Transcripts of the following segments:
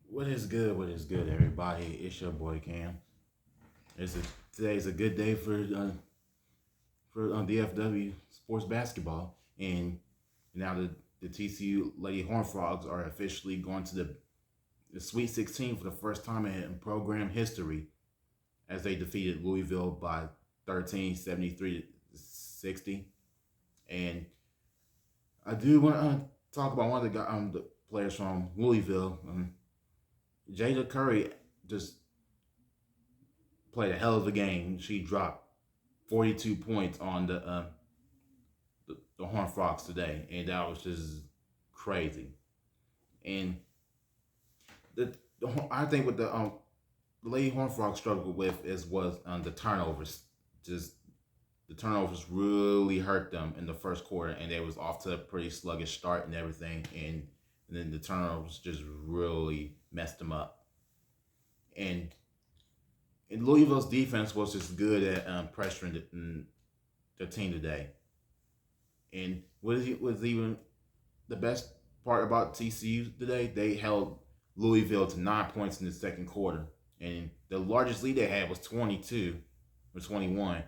What is good? What is good, everybody? It's your boy Cam. Today's a good day for DFW sports basketball, and now the TCU Lady Horned Frogs are officially going to the Sweet 16 for the first time in program history, as they defeated Louisville by 13, 73 to 60. And I do want to talk about one of the players from Louisville. Jada Curry just played a hell of a game. She dropped 42 points on the Horned Frogs today, and that was just crazy. And I think what the Lady Horned Frogs struggled with was the turnovers. Just the turnovers really hurt them in the first quarter, and they was off to a pretty sluggish start and everything, and then the turnovers just really messed them up. And Louisville's defense was just good at pressuring the team today. And was even the best part about TCU today? They held Louisville to 9 points in the second quarter, and the largest lead they had was 22 or 21.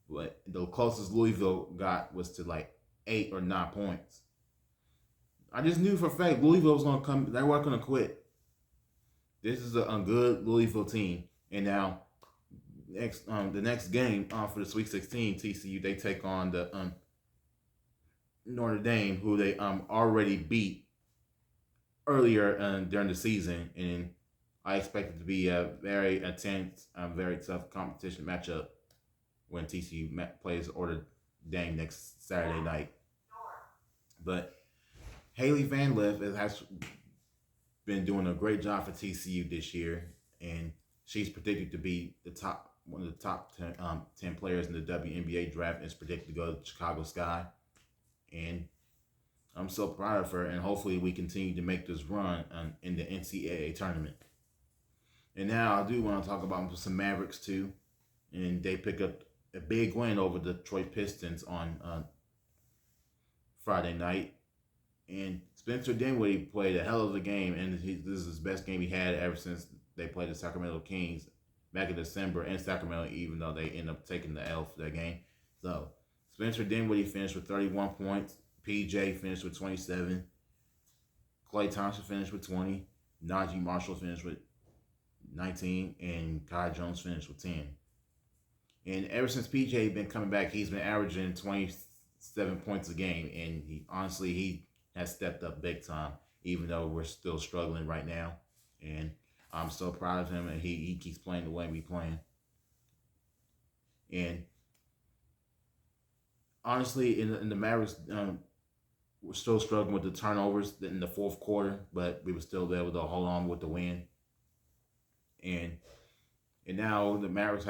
But the closest Louisville got was to like 8 or 9 points. I just knew for a fact Louisville was going to come. They weren't going to quit. This is a good Louisville team, and now the next game for the Sweet 16, TCU they take on the Notre Dame, who they already beat earlier during the season, and I expect it to be a very intense, very tough competition matchup when TCU plays Notre Dame next Saturday night. But Haley Van Lith has been doing a great job for TCU this year, and she's predicted to be one of the top 10 players in the WNBA draft, and is predicted to go to Chicago Sky. And I'm so proud of her, and hopefully we continue to make this run in the NCAA tournament. And now I do want to talk about some Mavericks too, and they pick up a big win over the Detroit Pistons on Friday night. And Spencer Dinwiddie played a hell of a game, and this is his best game he had ever since they played the Sacramento Kings back in December in Sacramento, even though they ended up taking the L for that game. So Spencer Dinwiddie finished with 31 points. PJ finished with 27. Klay Thompson finished with 20. Najee Marshall finished with 19. And Kai Jones finished with 10. And ever since PJ been coming back, he's been averaging 27 points a game. And he has stepped up big time, even though we're still struggling right now. And I'm so proud of him, and he keeps playing the way we playing. And honestly, in the Mavericks, we're still struggling with the turnovers in the fourth quarter, but we were still able to hold on with the win. And now the Mavericks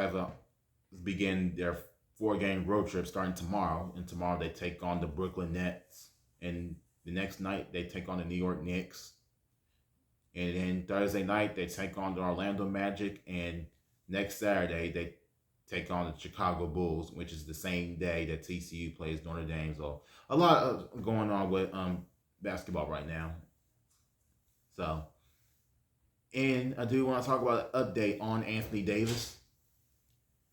begin their 4-game road trip starting tomorrow. And tomorrow they take on the Brooklyn Nets, and the next night they take on the New York Knicks. And then Thursday night they take on the Orlando Magic, and next Saturday they take on the Chicago Bulls, which is the same day that TCU plays Notre Dame. So a lot of going on with basketball right now. So, and I do want to talk about an update on Anthony Davis.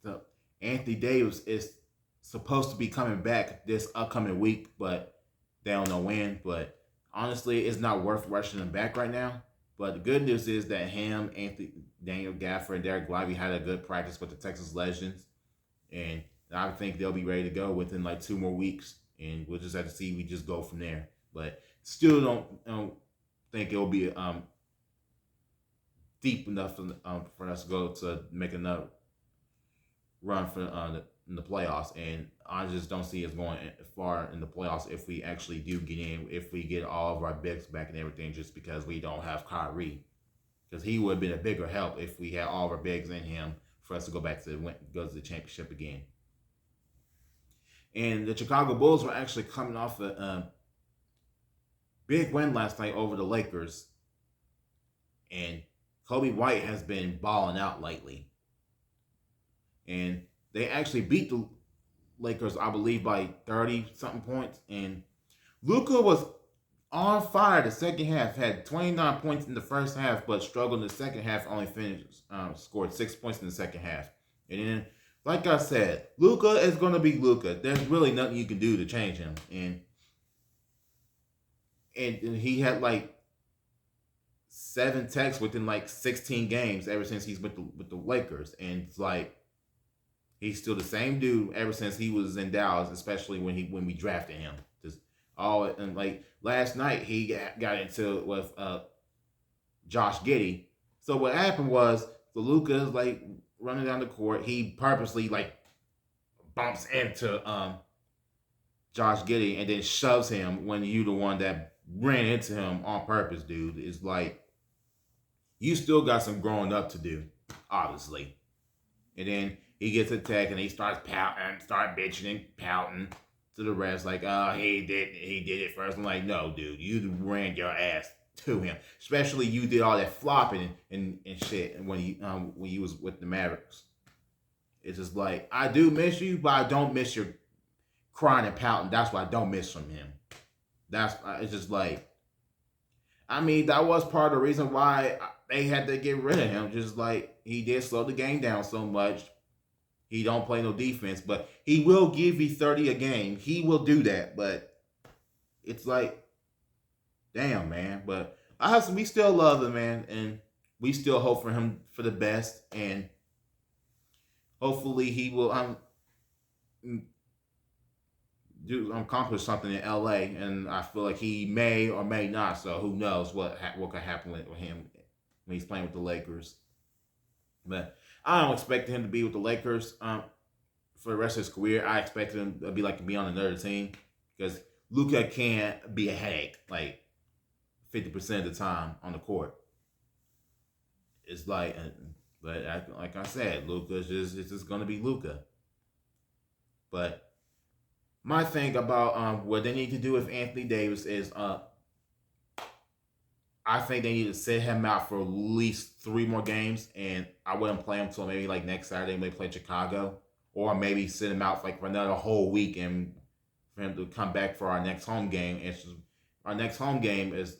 So Anthony Davis is supposed to be coming back this upcoming week, but they don't know when. But honestly, it's not worth rushing him back right now. But the good news is that him, Anthony, Daniel Gafford, and Derek Lively had a good practice with the Texas Legends. And I think they'll be ready to go within like 2 more weeks. And we'll just have to see. We just go from there. But still don't think it'll be deep enough for us to go to make another run for in the playoffs. And I just don't see us going far in the playoffs if we actually do get in, if we get all of our bigs back and everything, just because we don't have Kyrie. Because he would have been a bigger help if we had all of our bigs in him for us to go to the championship again. And the Chicago Bulls were actually coming off a big win last night over the Lakers. And Kobe White has been balling out lately. And they actually beat the Lakers, I believe, by 30-something points. And Luka was on fire the second half. Had 29 points in the first half, but struggled in the second half. Only finished scored 6 points in the second half. And then, like I said, Luka is going to be Luka. There's really nothing you can do to change him. And he had like 7 techs within like 16 games ever since he's with the Lakers, and it's like he's still the same dude ever since he was in Dallas, especially when we drafted him. Just all and like last night he got into it with Josh Giddey. So what happened was the Luka is like running down the court. He purposely like bumps into Josh Giddey and then shoves him when you the one that ran into him on purpose, dude. It's like you still got some growing up to do, obviously. And then he gets attacked and he starts pouting, start bitching and pouting to the refs like, oh, he did it first. I'm like, no, dude, you ran your ass to him. Especially you did all that flopping and shit when you was with the Mavericks. It's just like, I do miss you, but I don't miss your crying and pouting. That's what I don't miss from him. It's just like, I mean, that was part of the reason why they had to get rid of him. Just like he did slow the game down so much. He don't play no defense, but he will give you 30 a game. He will do that, but it's like, damn, man. But we still love him, man, and we still hope for him for the best, and hopefully he will accomplish something in LA, and I feel like he may or may not. So who knows what could happen with him when he's playing with the Lakers. But I don't expect him to be with the Lakers for the rest of his career. I expect him to be on another team because Luka can't be a headache like 50% of the time on the court. It's like, but like I said, Luka it's just gonna be Luka. But my thing about what they need to do with Anthony Davis is I think they need to sit him out for at least 3 more games, and I wouldn't play him until maybe like next Saturday when they play Chicago, or maybe sit him out for another whole week and for him to come back for our next home game. Our next home game is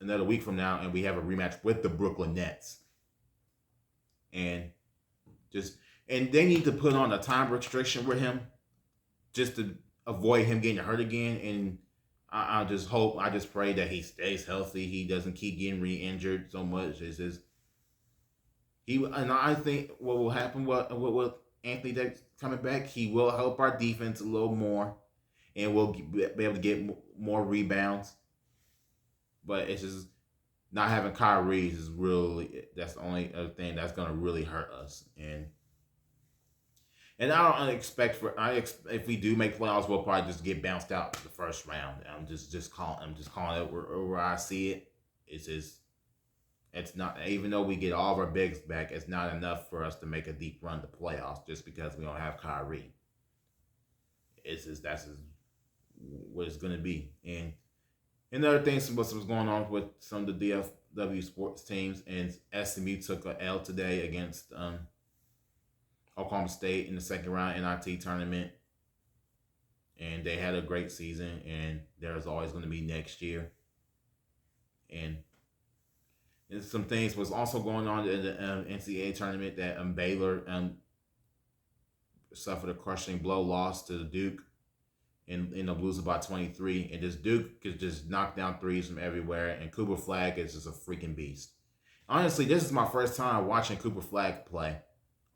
another week from now, and we have a rematch with the Brooklyn Nets. And they need to put on a time restriction with him just to avoid him getting hurt again. And I just pray that he stays healthy. He doesn't keep getting re-injured so much. I think what will happen with Anthony Davis coming back, he will help our defense a little more, and we'll be able to get more rebounds. But it's just not having Kyrie that's the only other thing that's gonna really hurt us. And I don't expect if we do make playoffs, we'll probably just get bounced out the first round. I'm just calling it where I see it. It's not, even though we get all of our bigs back, it's not enough for us to make a deep run to playoffs just because we don't have Kyrie. That's what it's gonna be. And another thing, what's going on with some of the DFW sports teams, and SMU took a L today against Oklahoma State in the second round NIT tournament, and they had a great season, and there's always going to be next year. And some things was also going on in the NCAA tournament that Baylor suffered a crushing blow, loss to Duke, and ended up losing by 23. And this Duke could just knock down threes from everywhere, and Cooper Flagg is just a freaking beast. Honestly, this is my first time watching Cooper Flagg play.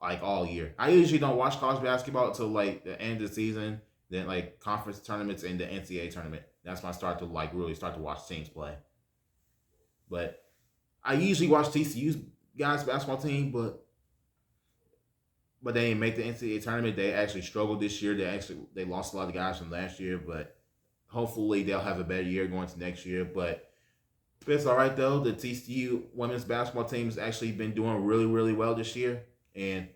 Like all year. I usually don't watch college basketball until like the end of the season, then like conference tournaments and the NCAA tournament. That's when I start to really start to watch teams play. But I usually watch TCU'S guys basketball team, but they didn't make the NCAA tournament. They actually struggled this year. They lost a lot of guys from last year, but hopefully they'll have a better year going to next year. But it's all right though. The TCU women's basketball team has actually been doing really, really well this year. And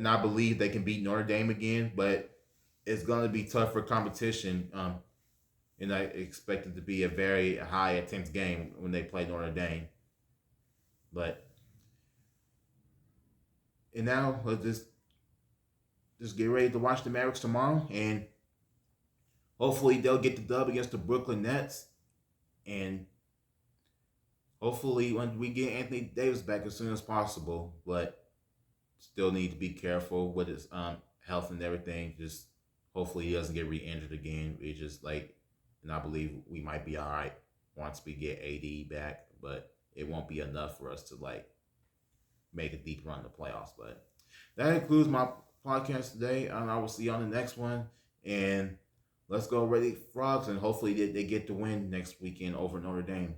I believe they can beat Notre Dame again, but it's going to be tough for competition. And I expect it to be a very high intense game when they play Notre Dame. And now let's just get ready to watch the Mavericks tomorrow, and hopefully they'll get the dub against the Brooklyn Nets. and hopefully when we get Anthony Davis back as soon as possible, but still need to be careful with his health and everything. Just hopefully he doesn't get re-injured again. We just like, and I believe we might be all right once we get AD back, but it won't be enough for us to like make a deep run in the playoffs. But that concludes my podcast today, and I will see you on the next one. And let's go Ready Frogs, and hopefully they get the win next weekend over Notre Dame.